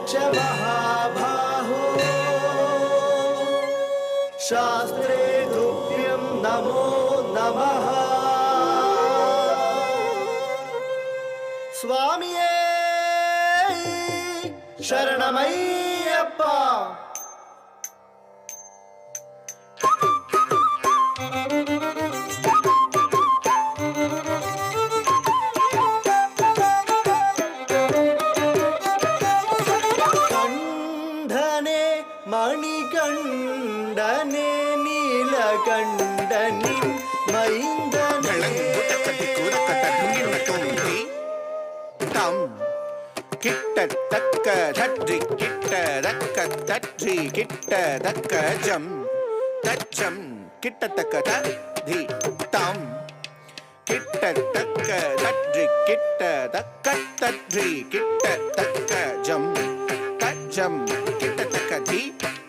च महाबाहो शास्त्रे तुभ्यं नमो नमः स्वामिये शरणमय्यप्पा कंधने मणिकंडने नीलकंडनि मैंदने கிட்ட தக்க தற்றி கிட்ட தக்க தற்றி கிட்ட தக்க ஜம் தச்சம் கிட்ட தக்க ததி தாம் கிட்ட தக்க தற்றி கிட்ட தக்க தற்றி கிட்ட தக்க ஜம் தச்சம் கிட்ட தக்க தி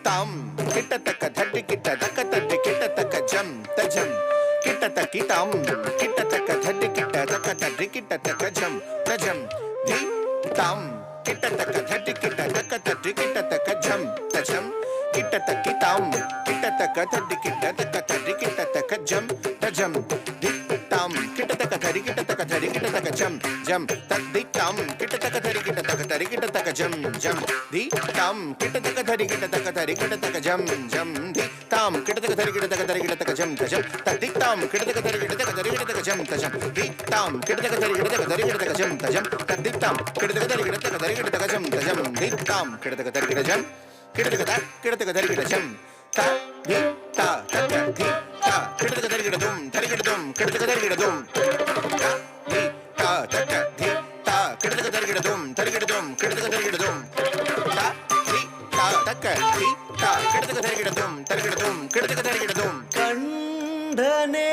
தாம் கிட்ட தக்க தட்டி கிட்ட தக்க தட்டி கிட்ட தக்க ஜம் தஜம் கிட்ட தக்கி தாம் கிட்ட தக்க தட்டி கிட்ட தக்க தட்டி கிட்ட தக்க ஜம் தஜம் தி தாம் கிட்ட தக்க தட்டி கிட்ட தக்க தட்டி கிட்ட தக்க ஜம் தஜம் கிட்ட தக்கி தாம் கிட்ட தக்க தட்டி கிட்ட தக்க தட்டி கிட்ட தக்க ஜம் தஜம் தி தாம் கிட்ட தக்க தரி கிட்ட தக்க தரி கிட்ட தக்க ஜம் ஜம் தத்தி தாம் கிட்ட தக்க தரி கிட்ட தக்க தரி கிட்ட தக்க ஜம் ஜம் தி தாம் கிட்ட தக்க தரி கிட்ட தக்க தரி கிட்ட தக்க ஜம் ஜம் தி தாம் கிட்ட தக்க தரி கிட்ட தக்க தரி கிட்ட தக்க ஜம் தஜம் தத்தி தாம் கிட்ட தக்க தரி கிட்ட தக்க தரி கிட்ட தக்க ஜம் தஜம் தி தாம் கிட்ட தக்க தரி கிட்ட தக்க தரி கிட்ட தக்க ஜம் தஜம் தத்தி தாம் கிட்ட தக்க தரி கிட்ட தக்க தரி கிட்ட தக்க ஜம் தஜம் தி தாம் கிட்ட தக்க தரி கிட்ட ஜம் கிட்ட தக்க தரி கிட்ட ஜம் த தி த தக்க தி த கிட்ட தக்க தரி கிட்ட தும் தரி கிட்ட தும் கிட்ட தக்க தரி கிட்ட தும் த தி த தக்க தி த கிட்ட தக்க தரி கிட்ட தும் தரி கிட்ட தும் கிட்ட தக்க தரி கிட்ட தும் த தி த தக்க தி த கிட்ட தக்க தரி கிட்ட தும் தரி கிட்ட தும் கிட்ட தக்க தரி கிட்ட தும் कंधने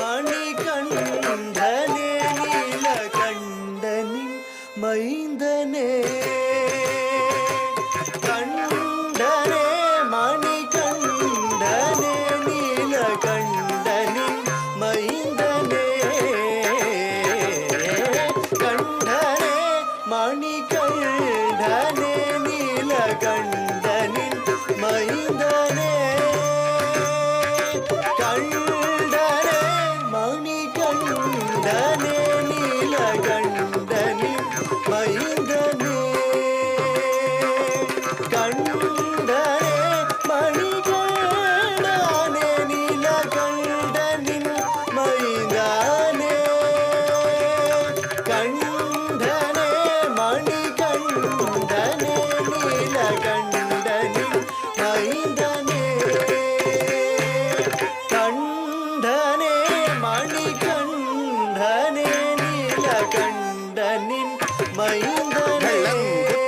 मणिकंडने नीलकंडनि मैंदने कंडने मणिकंडने नीलकंडनि मैंदने कंडने मणिकंडने नीलकंडनि मैंदने कंडने मणिकंडने नीलकंडनि मैंदने कंडने मणिकंडने नीलकंडनि मैंदने कंडने मणिकंडने नीलकंडनि मैंदने कंडने मणिकंडने नीलकंडनि मैंदने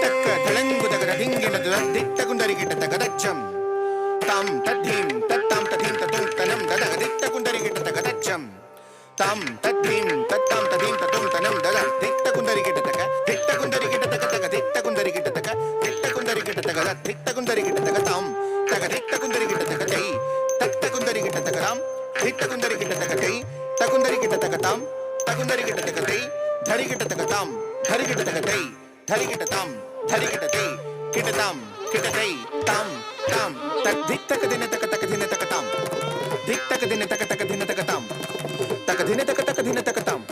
தக்க தலங்குதகர திங்கினது திட்ட குந்தரி கிட்ட தக தச்சம் தாம் தத்தீம் தத்தாம் ததீம் ததும் தனம் ததக திட்ட குந்தரி கிட்ட தக தச்சம் தாம் தத்தீம் தத்தாம் ததீம் ததும் தனம் தத திட்ட குந்தரி கிட்ட தக திட்ட குந்தரி கிட்ட தக தக திட்ட குந்தரி கிட்ட தக திட்ட குந்தரி கிட்ட தக திட்ட குந்தரி கிட்ட தக தாம் தக திட்ட குந்தரி கிட்ட தக தை தட்ட குந்தரி கிட்ட தக தாம் திட்ட குந்தரி கிட்ட தக தை தகுந்தரி கிட்ட தக தாம் தகுந்தரி கிட்ட தக தை धरी किट तक ताम धरी किट तक तई धरी किट ताम धरी किट तई किट ताम किट तई ताम ताम तक धिक तक दिन तक ताम धिक तक दिन तक ताम तक दिन तक ताम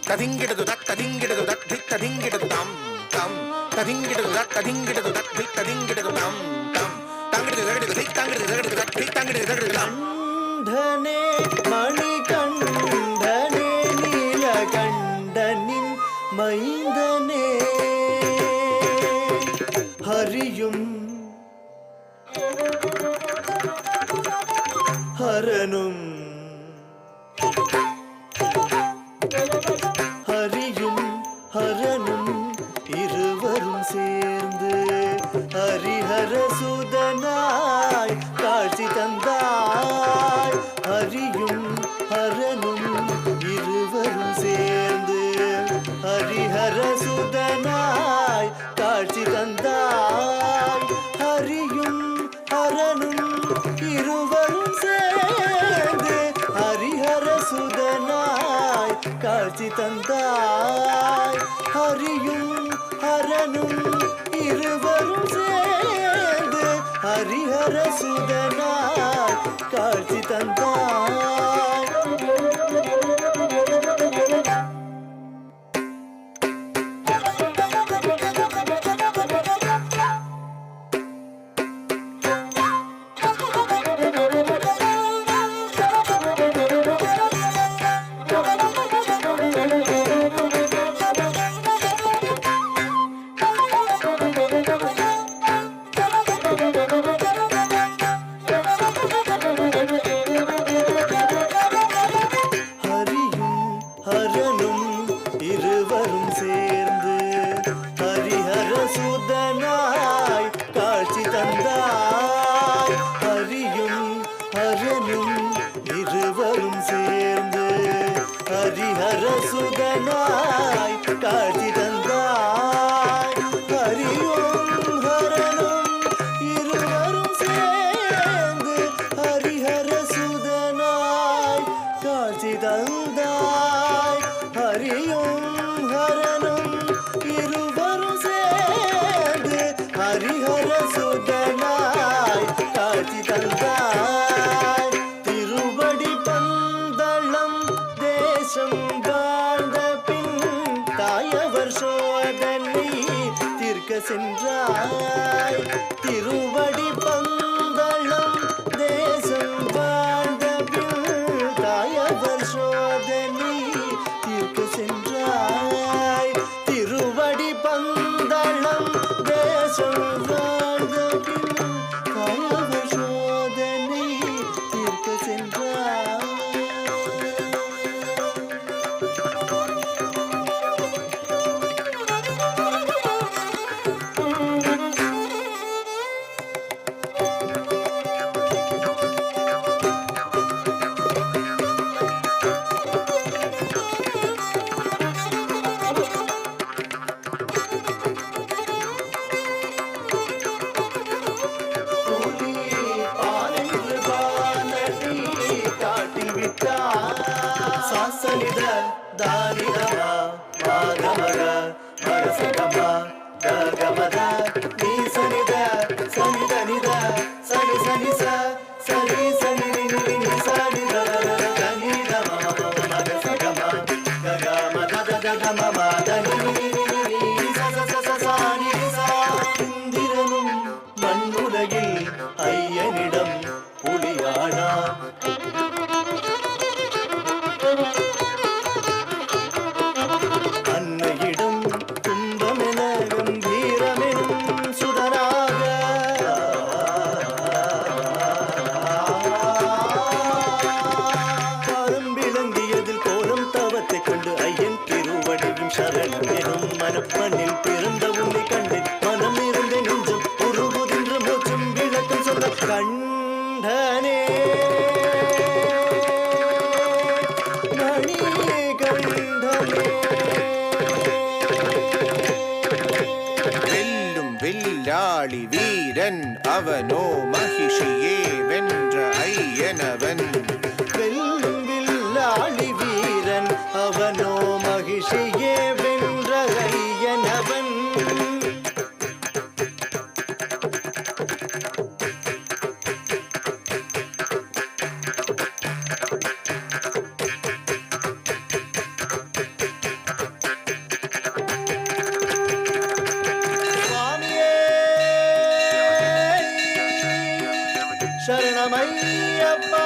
तदिंगिड दु तक तदिंगिड दु तक धिक तदिंगिड दु ताम ताम तदिंगिड दु तक तदिंगिड दु तक धिक तदिंगिड दु ताम ताम तांगिड दु धिक तांगिड दु तक धिक तांगिड दु कंधने मणिकंडने नीलकंडनि मैंदने हरियुम हरनुम हरियुम हरनुम இருவரும் சேர்ந்து ஹரிஹர சுதனாய் காட்சி தந்தாய் ஹரியும் ஹரனும் இருவரும் சேர்ந்து ஹரிஹர சுதனாய் காட்சி தந்தாய் ஹரியும் ஹரனும் இருவரும் சேர்ந்து ஹரிஹர சுதனாய் காட்சி தந்தாய் ஹரியும் ஹரனும் இருவரும் ஹரிஹர சுதனாய் காட்சி தந்தாய். இருவரும் சேர்ந்து ஹரிஹர சுதனாய் காட்சி தந்தாய். ஹரியும் ஹரனும் இருவரும் சேர்ந்து ஹரிஹர சுதனாய் காட்சி தந்தாய். ஹரியும் ஹரனும் இருவரும் சேர்ந்து ஹரிஹர சுதனாய் காட்சி தந்தாய். ஹரியும் ஹரனும் இருவரும் சேர்ந்து ஹரிஹர சுதனாய் காட்சி தந்தாய். திருவடி பந்தளம் தேசம் வாழ்ந்த பின் தாயவர் சோதனை தீர்க்க சென்றாய். திருவடி பந்தளம் தேசம் வாழ்ந்த பின் தாயவர் சோதனை தீர்க்க சென்றாய். திருவடி பந்தளம் தேசம் வாழ்ந்த பின் தாயவர் சோதனை தீர்க்க சென்றாய். சாசனித தானிதம மாதமக மரசகம ககமத நீசனித சனிதனித சனி சனி ச சரி சனி நினி நி சனித கனிதம மரசகம ககமத ககம மதனி நினி ச ச ச சானி ச. இந்திரனும் மண்ணுலகில் ஐயனிடம் புலியானான். அன்னையிடம் துன்பமென கம்பீரமெனும் சுடராக காலம் விளங்கியதில் கோலம் தவத்தை கண்டு ஐயன் திருவடியும் சரணம் எனும் மனப்பண்ணில் பிறந்த உன்னை கண்டேன். மனம் இருந்த நெஞ்சம் உருகுகின்ற மோட்சம் விளக்கம் சொன்ன கண்டனே வெல்லும் வில்லாளி வீரன் அவனோ மகிஷியே வென்ற ஐயனவன். வெல்லும் வில்லாளி வீரன் அவனோ மகிஷியே வென்ற ஐயனவன். சரணமையப்பா